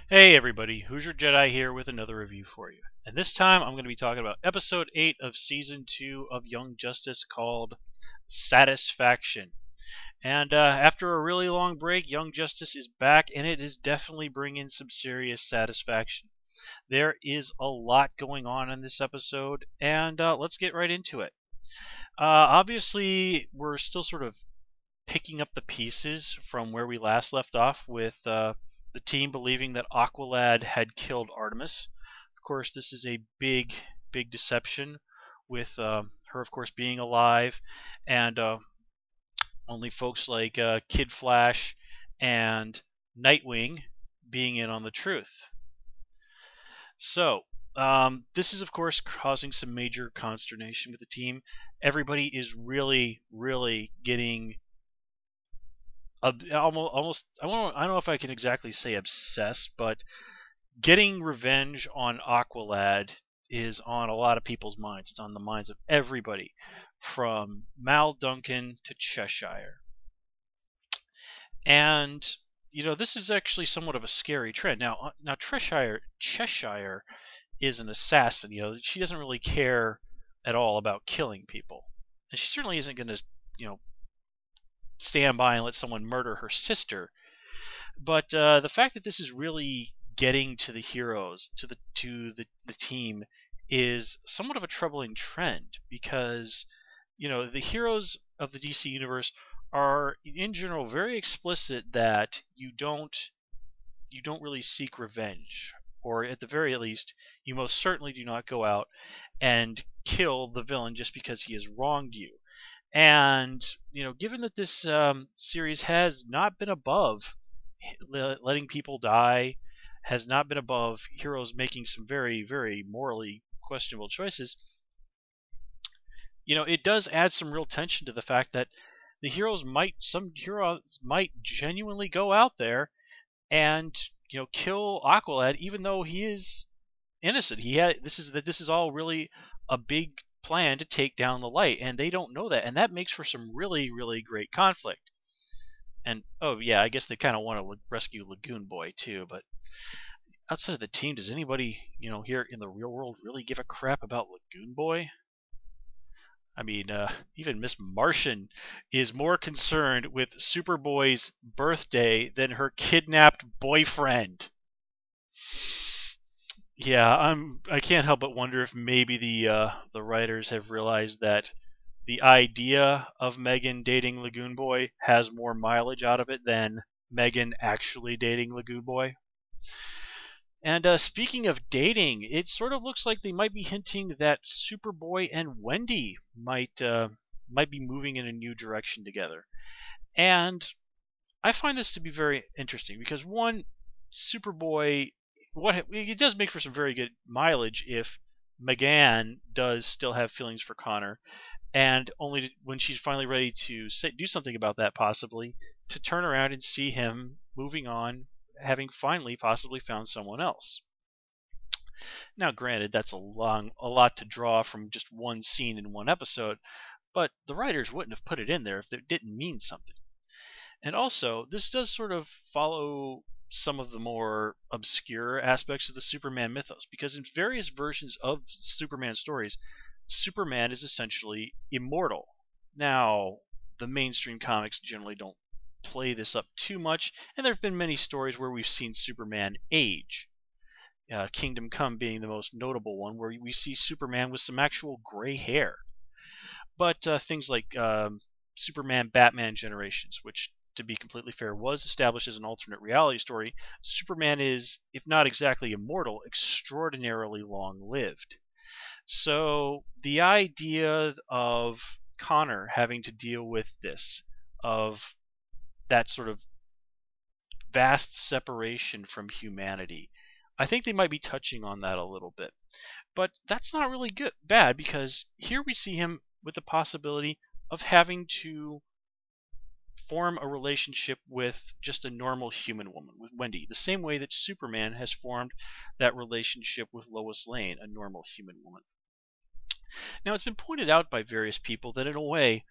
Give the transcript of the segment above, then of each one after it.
Hey everybody, Hoosier Jedi here with another review for you. And this time I'm going to be talking about episode 8 of season 2 of Young Justice called Satisfaction. And after a really long break, Young Justice is back and it is definitely bringing some serious satisfaction. There is a lot going on in this episode, and let's get right into it. Obviously, we're still sort of picking up the pieces from where we last left off with the team believing that Aqualad had killed Artemis. Of course, this is a big, big deception with her, of course, being alive and only folks like Kid Flash and Nightwing being in on the truth. So, this is, of course, causing some major consternation with the team. Everybody is really, really getting almost I don't know if I can exactly say obsessed, but getting revenge on Aqualad is on a lot of people's minds. It's on the minds of everybody, from Mal Duncan to Cheshire. And this is actually somewhat of a scary trend. Now Cheshire is an assassin. She doesn't really care at all about killing people, and she certainly isn't going to, stand by and let someone murder her sister. But the fact that this is really getting to the heroes, to the team, is somewhat of a troubling trend because the heroes of the DC universe are in general very explicit that you don't really seek revenge, or at the very least, you most certainly do not go out and kill the villain just because he has wronged you. And given that this series has not been above letting people die, has not been above heroes making some very, very morally questionable choices, it does add some real tension to the fact that some heroes might genuinely go out there and kill Aqualad, even though he is innocent. This is all really a big plan to take down the light, and they don't know that, and that makes for some really, really great conflict. And oh yeah, I guess they kind of want to rescue Lagoon Boy too, but outside of the team, does anybody here in the real world really give a crap about Lagoon Boy? I mean, even Miss Martian is more concerned with Superboy's birthday than her kidnapped boyfriend. Yeah, I can't help but wonder if maybe the writers have realized that the idea of Megan dating Lagoon Boy has more mileage out of it than Megan actually dating Lagoon Boy. And speaking of dating, it sort of looks like they might be hinting that Superboy and Wendy might be moving in a new direction together. And I find this to be very interesting because, one, Superboy, it does make for some very good mileage if Megan does still have feelings for Connor, and only when she's finally ready to do something about that, possibly, to turn around and see him moving on, having finally possibly found someone else. Now, granted, that's a lot to draw from just one scene in one episode, but the writers wouldn't have put it in there if it didn't mean something. And also, this does sort of follow some of the more obscure aspects of the Superman mythos, because in various versions of Superman stories, Superman is essentially immortal. Now, the mainstream comics generally don't play this up too much, and there have been many stories where we've seen Superman age. Kingdom Come being the most notable one, where we see Superman with some actual gray hair. But things like Superman Batman Generations, which, to be completely fair, was established as an alternate reality story, Superman is, if not exactly immortal, extraordinarily long-lived. So the idea of Connor having to deal with this, of that sort of vast separation from humanity, I think they might be touching on that a little bit. But that's not really bad, because here we see him with the possibility of having to form a relationship with just a normal human woman, with Wendy, the same way that Superman has formed that relationship with Lois Lane, a normal human woman. Now, it's been pointed out by various people that, in a way,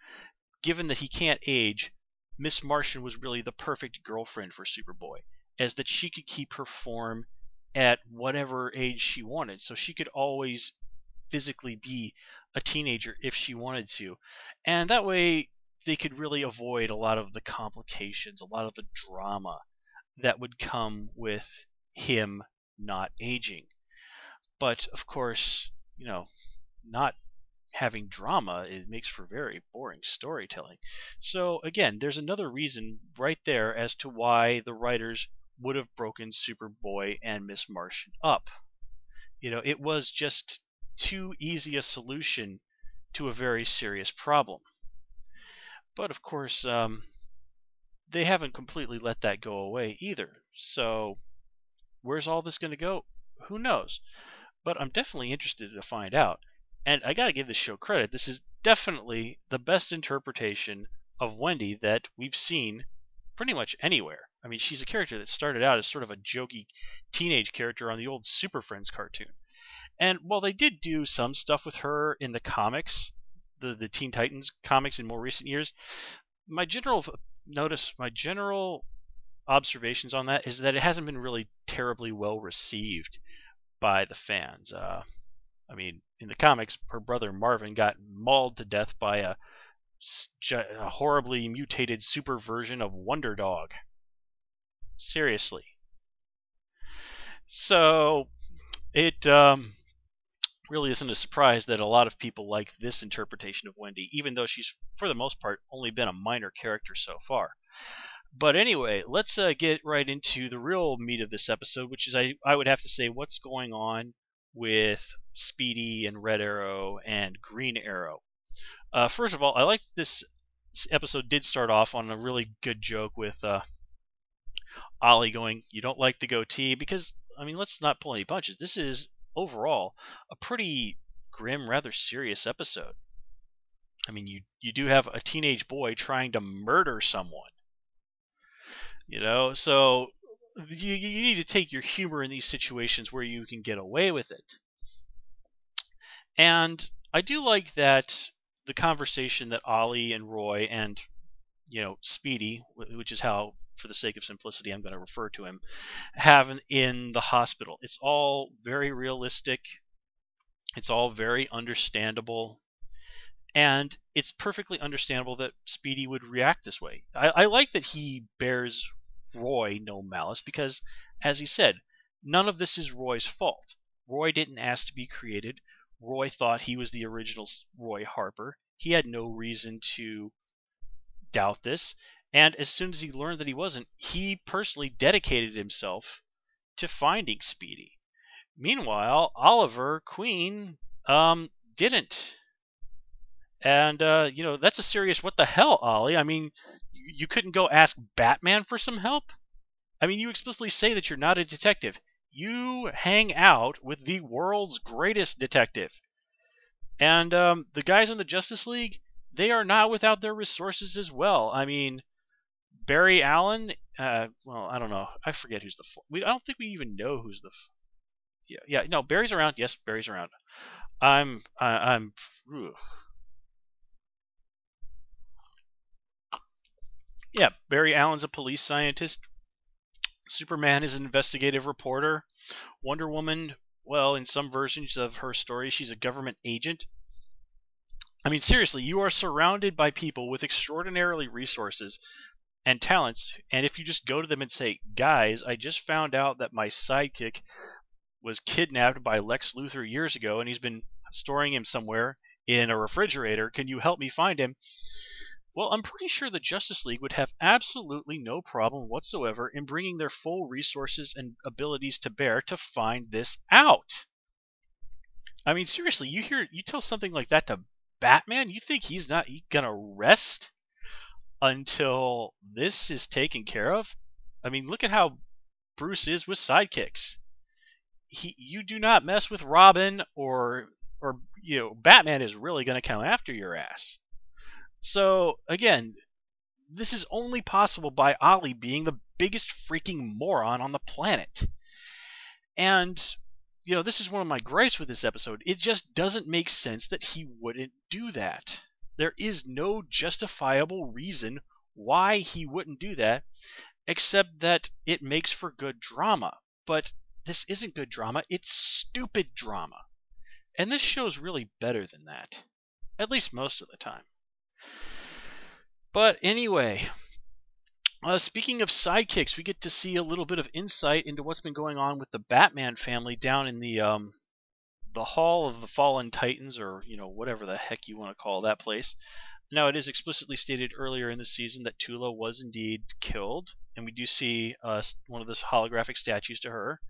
given that he can't age, Miss Martian was really the perfect girlfriend for Superboy. as that she could keep her form at whatever age she wanted. So she could always physically be a teenager if she wanted to. And that way they could really avoid a lot of the complications, a lot of the drama that would come with him not aging. But of course, not having drama, it makes for very boring storytelling. So again, there's another reason right there as to why the writers would have broken Superboy and Miss Martian up. It was just too easy a solution to a very serious problem. But of course, they haven't completely let that go away either. So where's all this going to go? Who knows? But I'm definitely interested to find out. And I gotta give this show credit. This is definitely the best interpretation of Wendy that we've seen pretty much anywhere. I mean, she's a character that started out as sort of a jokey teenage character on the old Super Friends cartoon. And while they did do some stuff with her in the comics, the Teen Titans comics in more recent years, my general observations on that is that it hasn't been really terribly well received by the fans. I mean, in the comics, her brother Marvin got mauled to death by a horribly mutated super version of Wonder Dog. Seriously. So, it really isn't a surprise that a lot of people like this interpretation of Wendy, even though she's, for the most part, only been a minor character so far. But anyway, let's get right into the real meat of this episode, which is, I would have to say, what's going on with Speedy and Red Arrow and Green Arrow. First of all, I like this episode did start off on a really good joke with Ollie going, "You don't like the goatee?" Because, I mean, let's not pull any punches. This is, overall, a pretty grim, rather serious episode. I mean, you do have a teenage boy trying to murder someone. So you need to take your humor in these situations where you can get away with it. And I do like that the conversation that Ollie and Roy and Speedy, which is how, for the sake of simplicity, I'm going to refer to him, have in the hospital. It's all very realistic. It's all very understandable. And it's perfectly understandable that Speedy would react this way. I like that he bears Roy no malice because, as he said, none of this is Roy's fault. Roy didn't ask to be created. Roy thought he was the original Roy Harper. He had no reason to doubt this. And as soon as he learned that he wasn't, he personally dedicated himself to finding Speedy. Meanwhile, Oliver Queen didn't. And, that's a serious what the hell, Ollie. I mean, you couldn't go ask Batman for some help? I mean, you explicitly say that you're not a detective. You hang out with the world's greatest detective. And the guys in the Justice League, they are not without their resources as well. I mean, Barry Allen, well, I don't know. I forget who's I don't think we even know who's no, Barry's around. Yes, Barry's around. Yeah, Barry Allen's a police scientist. Superman is an investigative reporter. Wonder Woman, well, in some versions of her story, she's a government agent. I mean, seriously, you are surrounded by people with extraordinarily resources and talents, and if you just go to them and say, "Guys, I just found out that my sidekick was kidnapped by Lex Luthor years ago, and he's been storing him somewhere in a refrigerator. Can you help me find him?" Well, I'm pretty sure the Justice League would have absolutely no problem whatsoever in bringing their full resources and abilities to bear to find this out. I mean, seriously, you tell something like that to Batman, you think he's not gonna rest until this is taken care of? I mean, look at how Bruce is with sidekicks. You do not mess with Robin or Batman is really gonna come after your ass. So, again, this is only possible by Ollie being the biggest freaking moron on the planet. And, this is one of my gripes with this episode. It just doesn't make sense that he wouldn't do that. There is no justifiable reason why he wouldn't do that. except that it makes for good drama. But this isn't good drama, it's stupid drama. And this show's really better than that, at least most of the time. But anyway, speaking of sidekicks, we get to see a little bit of insight into what's been going on with the Batman family down in the Hall of the Fallen Titans, or whatever the heck you want to call that place. Now, it is explicitly stated earlier in the season that Tula was indeed killed, and we do see one of the holographic statues to her.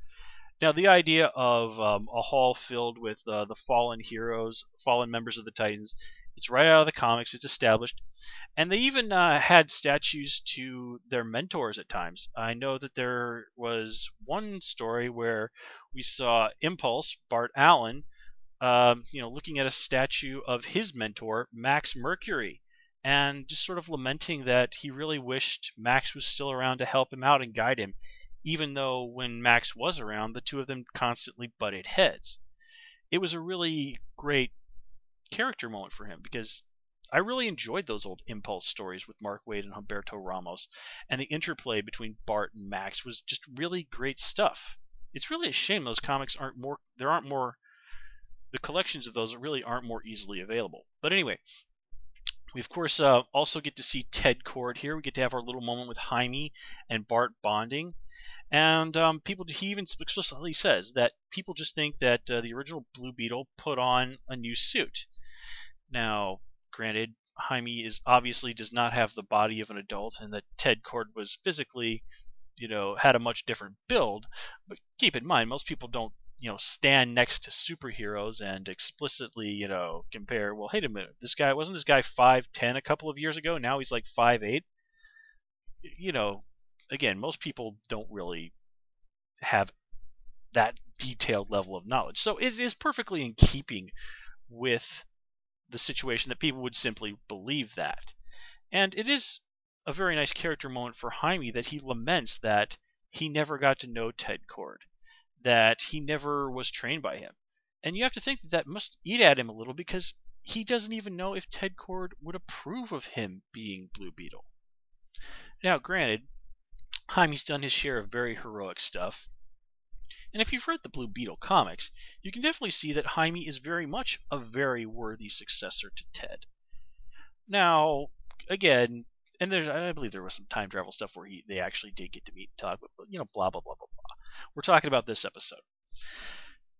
Now, the idea of a hall filled with the fallen heroes, fallen members of the Titans, it's right out of the comics. It's established. And they even had statues to their mentors at times. I know that there was one story where we saw Impulse, Bart Allen, looking at a statue of his mentor, Max Mercury, and just sort of lamenting that he really wished Max was still around to help him out and guide him, even though when Max was around, the two of them constantly butted heads. It was a really great character moment for him because I really enjoyed those old Impulse stories with Mark Waid and Humberto Ramos, and the interplay between Bart and Max was just really great stuff. It's really a shame those comics aren't more. The collections of those really aren't more easily available. But anyway, we of course also get to see Ted Kord here. We get to have our little moment with Jaime and Bart bonding. And he even explicitly says that people just think that the original Blue Beetle put on a new suit. Now, granted, Jaime obviously does not have the body of an adult, and that Ted Kord was physically, had a much different build. But keep in mind, most people don't, stand next to superheroes and explicitly, compare. Well, wait a minute, this guy 5'10" a couple of years ago? Now he's like 5'8". Again, most people don't really have that detailed level of knowledge. So it is perfectly in keeping with the situation that people would simply believe that. And it is a very nice character moment for Jaime that he laments that he never got to know Ted Kord, that he never was trained by him. And you have to think that must eat at him a little because he doesn't even know if Ted Kord would approve of him being Blue Beetle. Now, granted, Jaime's done his share of very heroic stuff. And if you've read the Blue Beetle comics, you can definitely see that Jaime is very much a very worthy successor to Ted. Now, again, and I believe there was some time travel stuff where they actually did get to meet and talk, but blah, blah, blah, blah, blah. We're talking about this episode.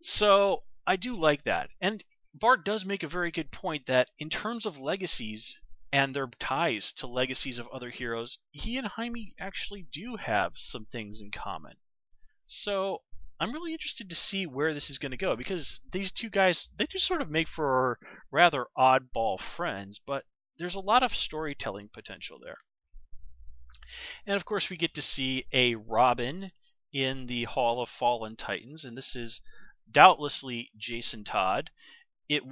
So, I do like that. And Bart does make a very good point that in terms of legacies and their ties to legacies of other heroes, he and Jaime actually do have some things in common. So I'm really interested to see where this is going to go, because these two guys, they do sort of make for rather oddball friends, but there's a lot of storytelling potential there. And of course we get to see a Robin in the Hall of Fallen Titans, and this is doubtlessly Jason Todd. It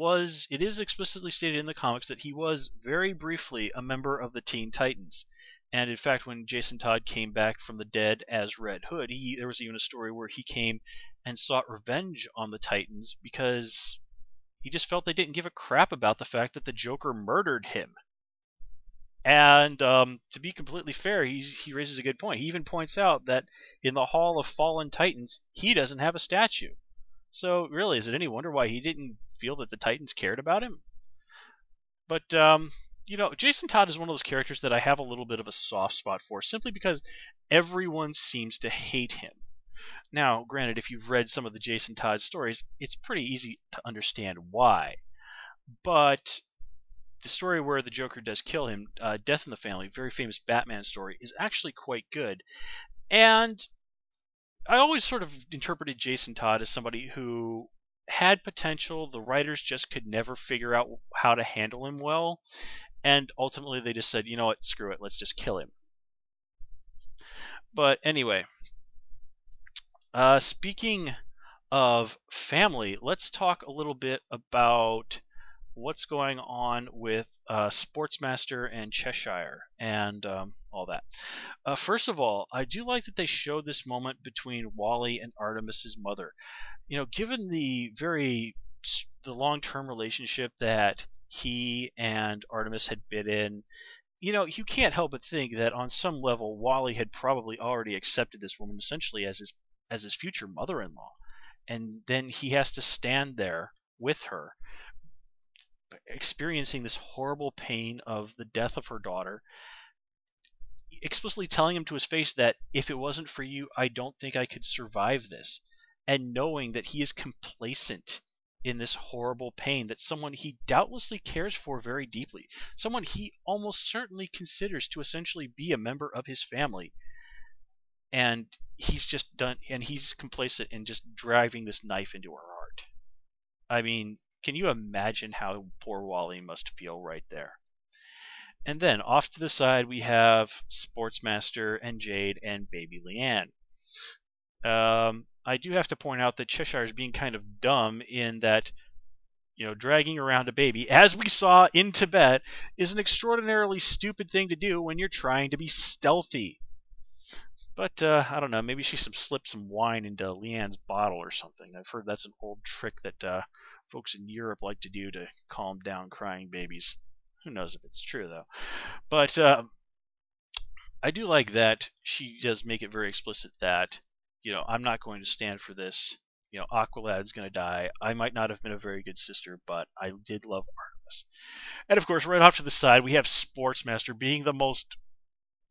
is explicitly stated in the comics that he was very briefly a member of the Teen Titans. And in fact, when Jason Todd came back from the dead as Red Hood, there was even a story where he came and sought revenge on the Titans because he just felt they didn't give a crap about the fact that the Joker murdered him. And to be completely fair, he raises a good point. He even points out that in the Hall of Fallen Titans, he doesn't have a statue. So really, is it any wonder why he didn't feel that the Titans cared about him? But Jason Todd is one of those characters that I have a little bit of a soft spot for, simply because everyone seems to hate him. Now, granted, if you've read some of the Jason Todd stories, it's pretty easy to understand why. But the story where the Joker does kill him, Death in the Family, very famous Batman story, is actually quite good. And I always sort of interpreted Jason Todd as somebody who had potential. The writers just could never figure out how to handle him well. And ultimately they just said, you know what, screw it, let's just kill him. But anyway, speaking of family, let's talk a little bit about what's going on with Sportsmaster and Cheshire and all that. First of all, I do like that they showed this moment between Wally and Artemis's mother. Given the long-term relationship that he and Artemis had been in, you can't help but think that on some level, Wally had probably already accepted this woman essentially as his future mother-in-law, and then he has to stand there with her, experiencing this horrible pain of the death of her daughter, explicitly telling him to his face that if it wasn't for you, I don't think I could survive this, and knowing that he is complacent in this horrible pain that someone he doubtlessly cares for very deeply, someone he almost certainly considers to essentially be a member of his family, and he's complacent in just driving this knife into her heart. I mean, can you imagine how poor Wally must feel right there? And then off to the side we have Sportsmaster and Jade and baby Leanne. I do have to point out that Cheshire is being kind of dumb in that, dragging around a baby, as we saw in Tibet, is an extraordinarily stupid thing to do when you're trying to be stealthy. But, I don't know, maybe she slipped some wine into Leanne's bottle or something. I've heard that's an old trick that folks in Europe like to do to calm down crying babies. Who knows if it's true, though. But I do like that she does make it very explicit that, I'm not going to stand for this. Aqualad's going to die. I might not have been a very good sister, but I did love Artemis. And of course, right off to the side, we have Sportsmaster being the most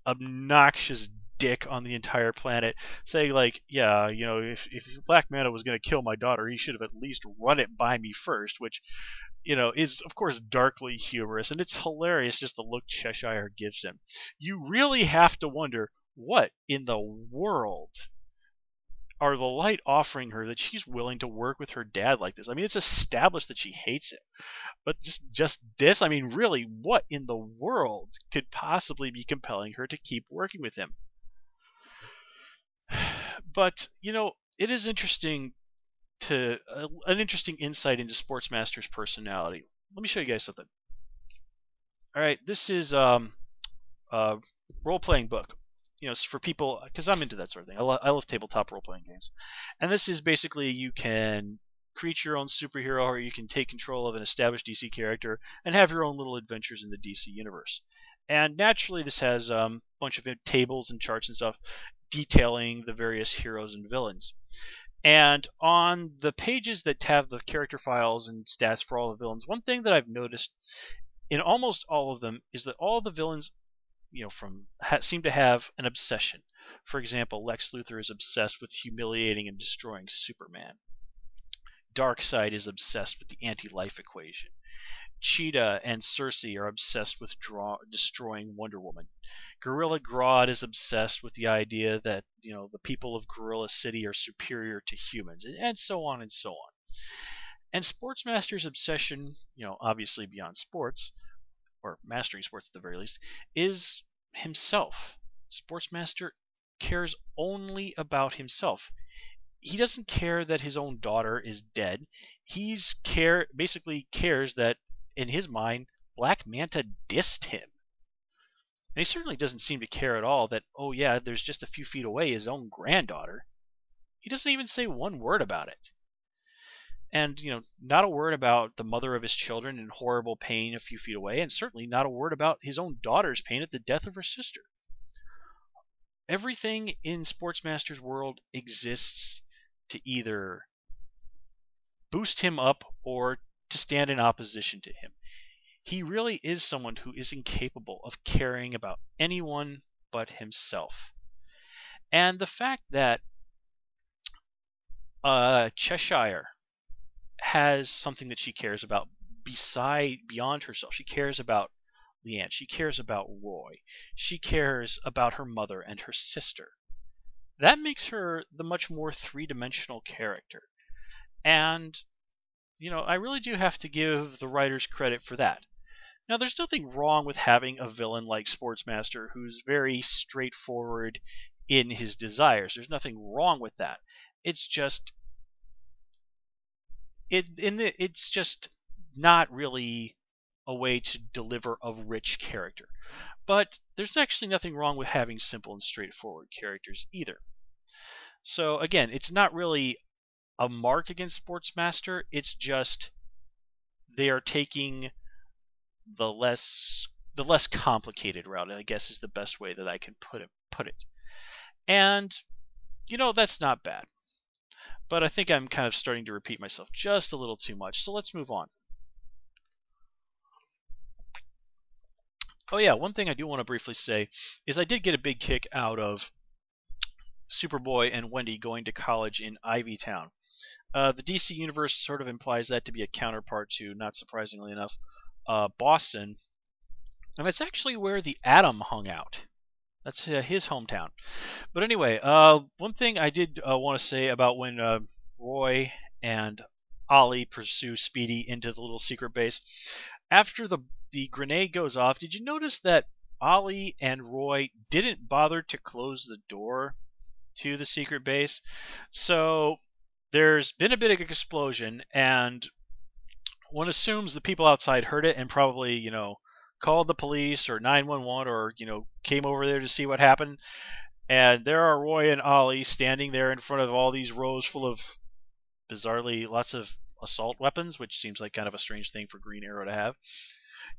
obnoxious dick on the entire planet, saying like, yeah, if Black Manta was going to kill my daughter, he should have at least run it by me first, which, is of course darkly humorous, and it's hilarious just the look Cheshire gives him. You really have to wonder what in the world are the Light offering her that she's willing to work with her dad like this? I mean, it's established that she hates him, but just this, I mean, really, what in the world could possibly be compelling her to keep working with him? But it is interesting an interesting insight into Sportsmaster's personality. Let me show you guys something. All right, this is a role-playing book. For people, because I'm into that sort of thing. I love tabletop role-playing games. And this is basically, you can create your own superhero, or you can take control of an established DC character and have your own little adventures in the DC universe. And naturally, this has a bunch of tables and charts and stuff detailing the various heroes and villains. And on the pages that have the character files and stats for all the villains, one thing that I've noticed in almost all of them is that all the villains, seem to have an obsession. For example, Lex Luthor is obsessed with humiliating and destroying Superman. Darkseid is obsessed with the anti-life equation. Cheetah and Cersei are obsessed with destroying Wonder Woman. Gorilla Grodd is obsessed with the idea that the people of Gorilla City are superior to humans, and so on and so on. And Sportsmaster's obsession, obviously beyond sports, or mastering sports at the very least, is himself. Sportsmaster cares only about himself. He doesn't care that his own daughter is dead. Basically cares that, in his mind, Black Manta dissed him. And he certainly doesn't seem to care at all that, oh yeah, there's just a few feet away his own granddaughter. He doesn't even say one word about it. And, not a word about the mother of his children in horrible pain a few feet away, and certainly not a word about his own daughter's pain at the death of her sister. Everything in Sportsmaster's world exists to either boost him up or to stand in opposition to him. He really is someone who is incapable of caring about anyone but himself. And the fact that Cheshire has something that she cares about beyond herself. She cares about Leanne. She cares about Roy. She cares about her mother and her sister. That makes her the much more three-dimensional character. And, I really do have to give the writers credit for that. Now, there's nothing wrong with having a villain like Sportsmaster who's very straightforward in his desires. There's nothing wrong with that. It's just it's just not really a way to deliver a rich character. But there's actually nothing wrong with having simple and straightforward characters either. So again, it's not really a mark against Sportsmaster. It's just they are taking the less the less complicated route, I guess, is the best way that I can put it. And that's not bad. But I think I'm kind of starting to repeat myself just a little too much. So let's move on. Oh yeah, one thing I do want to briefly say is I did get a big kick out of Superboy and Wendy going to college in Ivytown. The DC universe sort of implies that to be a counterpart to, not surprisingly enough, Boston. And it's actually where the Atom hung out. That's his hometown. But anyway, one thing I did want to say about when Roy and Ollie pursue Speedy into the little secret base. After the grenade goes off, did you notice that Ollie and Roy didn't bother to close the door to the secret base? So there's been a bit of an explosion, and one assumes the people outside heard it and probably, called the police or 911 or, came over there to see what happened. And there are Roy and Ollie standing there in front of all these rows full of, bizarrely, lots of assault weapons, which seems like kind of a strange thing for Green Arrow to have.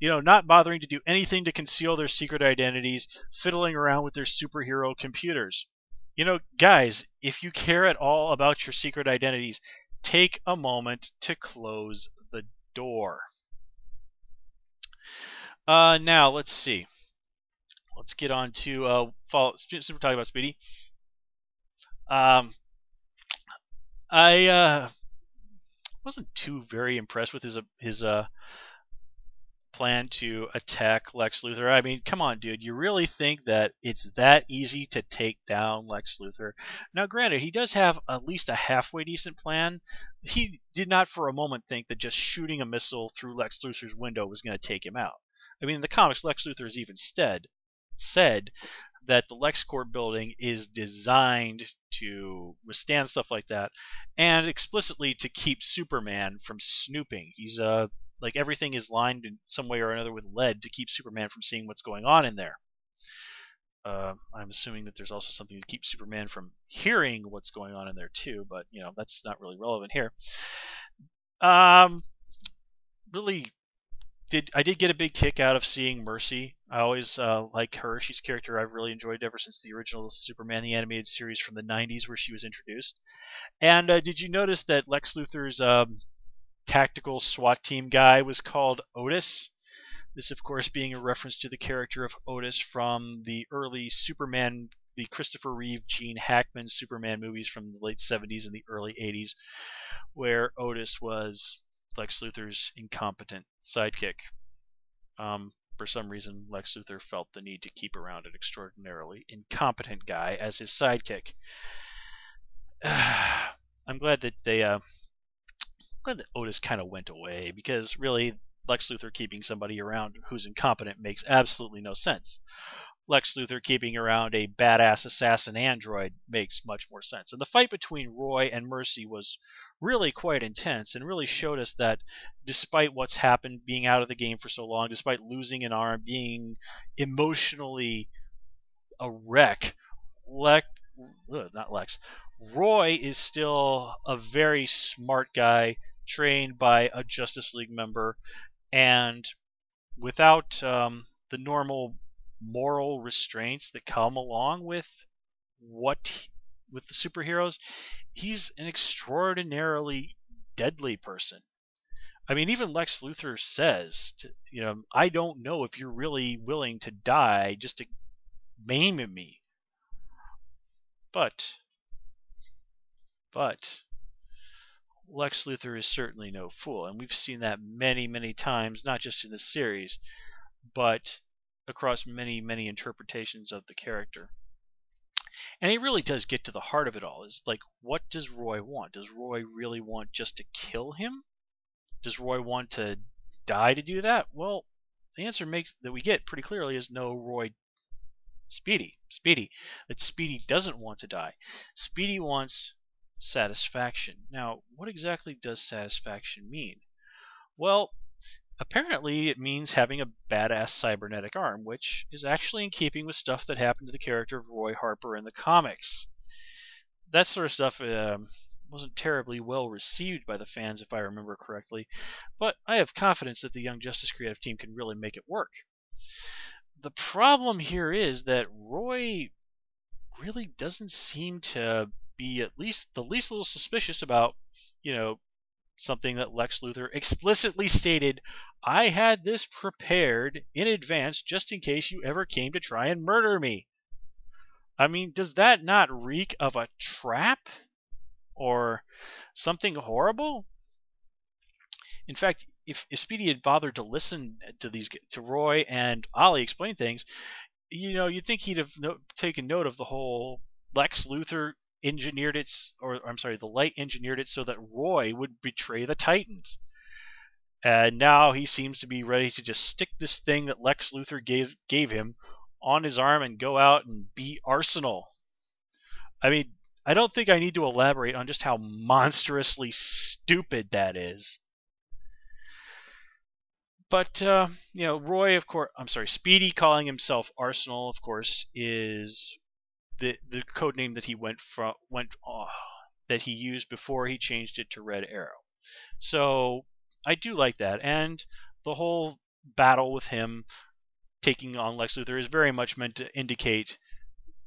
Not bothering to do anything to conceal their secret identities, fiddling around with their superhero computers. Guys, if you care at all about your secret identities, take a moment to close the door. Now, let's see. Let's get on to since we're talking about Speedy. I wasn't too very impressed with his plan to attack Lex Luthor. I mean, come on, dude. You really think that it's that easy to take down Lex Luthor? Now, granted, he does have at least a halfway decent plan. He did not for a moment think that just shooting a missile through Lex Luthor's window was going to take him out. I mean, in the comics, Lex Luthor has even said that the LexCorp building is designed to withstand stuff like that, and explicitly to keep Superman from snooping. He's like everything is lined in some way or another with lead to keep Superman from seeing what's going on in there. I'm assuming that there's also something to keep Superman from hearing what's going on in there too, but that's not really relevant here. Really, I did get a big kick out of seeing Mercy. I always like her. She's a character I've really enjoyed ever since the original Superman the Animated Series from the 90s where she was introduced. And did you notice that Lex Luthor's tactical SWAT team guy was called Otis? This, of course, being a reference to the character of Otis from the early Superman, the Christopher Reeve, Gene Hackman Superman movies from the late 70s and the early 80s, where Otis was Lex Luthor's incompetent sidekick. For some reason, Lex Luthor felt the need to keep around an extraordinarily incompetent guy as his sidekick. I'm glad that Otis kind of went away, because really, Lex Luthor keeping somebody around who's incompetent makes absolutely no sense. Lex Luthor keeping around a badass assassin android makes much more sense. And the fight between Roy and Mercy was really quite intense and really showed us that despite what's happened, being out of the game for so long, despite losing an arm, being emotionally a wreck, Roy is still a very smart guy, trained by a Justice League member, and without the normal moral restraints that come along with the superheroes, he's an extraordinarily deadly person. I mean, even Lex Luthor says, I don't know if you're really willing to die just to maim me. But Lex Luthor is certainly no fool, and we've seen that many, many times, not just in this series, but across many, many interpretations of the character. And he really does get to the heart of it all. Is like, what does Roy want? Does Roy really want just to kill him? Does Roy want to die to do that? Well, the answer that we get pretty clearly is no. Speedy. That Speedy doesn't want to die. Speedy wants satisfaction. Now, what exactly does satisfaction mean? Well, apparently it means having a badass cybernetic arm, which is actually in keeping with stuff that happened to the character of Roy Harper in the comics. That sort of stuff wasn't terribly well received by the fans, if I remember correctly, but I have confidence that the Young Justice creative team can really make it work. The problem here is that Roy really doesn't seem to be at least the least little suspicious about, you know, something that Lex Luthor explicitly stated, I had this prepared in advance just in case you ever came to try and murder me. I mean, does that not reek of a trap or something horrible? In fact, if Speedy had bothered to listen to Roy and Ollie explain things, you'd think he'd have taken note of the whole Lex Luthor engineered it, or I'm sorry, the Light engineered it so that Roy would betray the Titans. And now he seems to be ready to just stick this thing that Lex Luthor gave him on his arm and go out and be Arsenal. I mean, I don't think I need to elaborate on just how monstrously stupid that is. But Roy, of course, I'm sorry, Speedy calling himself Arsenal, of course, is the code name that he that he used before he changed it to Red Arrow. So I do like that, and the whole battle with him taking on Lex Luthor is very much meant to indicate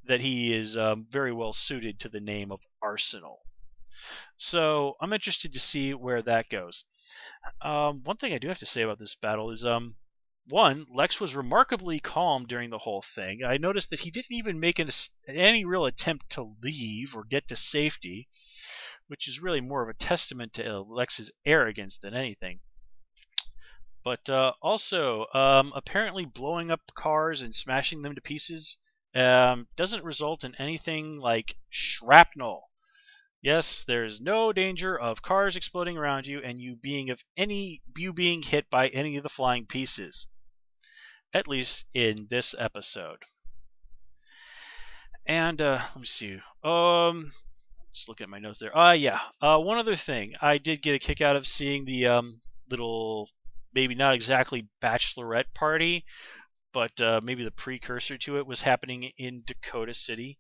that he is very well suited to the name of Arsenal. So I'm interested to see where that goes. One thing I do have to say about this battle is, one, Lex was remarkably calm during the whole thing. I noticed that he didn't even make any real attempt to leave or get to safety, which is really more of a testament to Lex's arrogance than anything. But also, apparently blowing up cars and smashing them to pieces doesn't result in anything like shrapnel. Yes, there's no danger of cars exploding around you and you being hit by any of the flying pieces. At least in this episode. And let me see. Just looking at my notes there. Yeah. One other thing, I did get a kick out of seeing the little, maybe not exactly bachelorette party, but maybe the precursor to it was happening in Dakota City.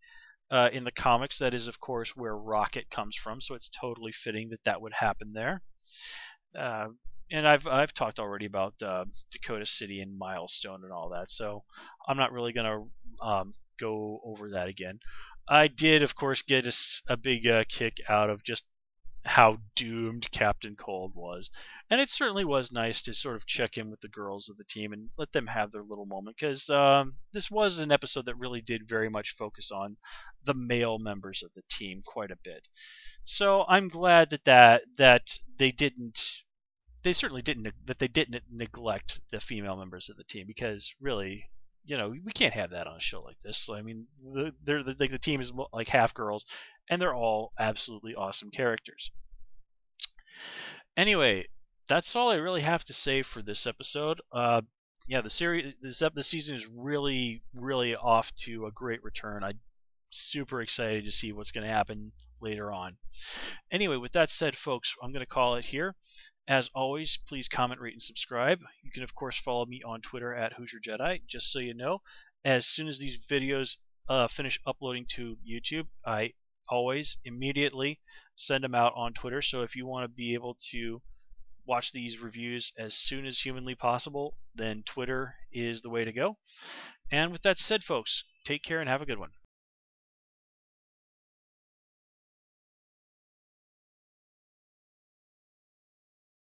In the comics, that is, of course, where Rocket comes from, so it's totally fitting that would happen there. And I've talked already about Dakota City and Milestone and all that, so I'm not really gonna go over that again. I did, of course, get a big kick out of just how doomed Captain Cold was, and it certainly was nice to sort of check in with the girls of the team and let them have their little moment, because this was an episode that really did very much focus on the male members of the team quite a bit. So I'm glad that they didn't neglect the female members of the team, because really, we can't have that on a show like this. So, I mean, the team is like half girls, and they're all absolutely awesome characters. Anyway, that's all I really have to say for this episode. Yeah, the season is really, really off to a great return. I'm super excited to see what's going to happen later on. Anyway, with that said, folks, I'm going to call it here. As always, please comment, rate, and subscribe. You can, of course, follow me on Twitter at Hoosier Jedi. Just so you know, as soon as these videos finish uploading to YouTube, I always immediately send them out on Twitter. So if you want to be able to watch these reviews as soon as humanly possible, then Twitter is the way to go. And with that said, folks, take care and have a good one.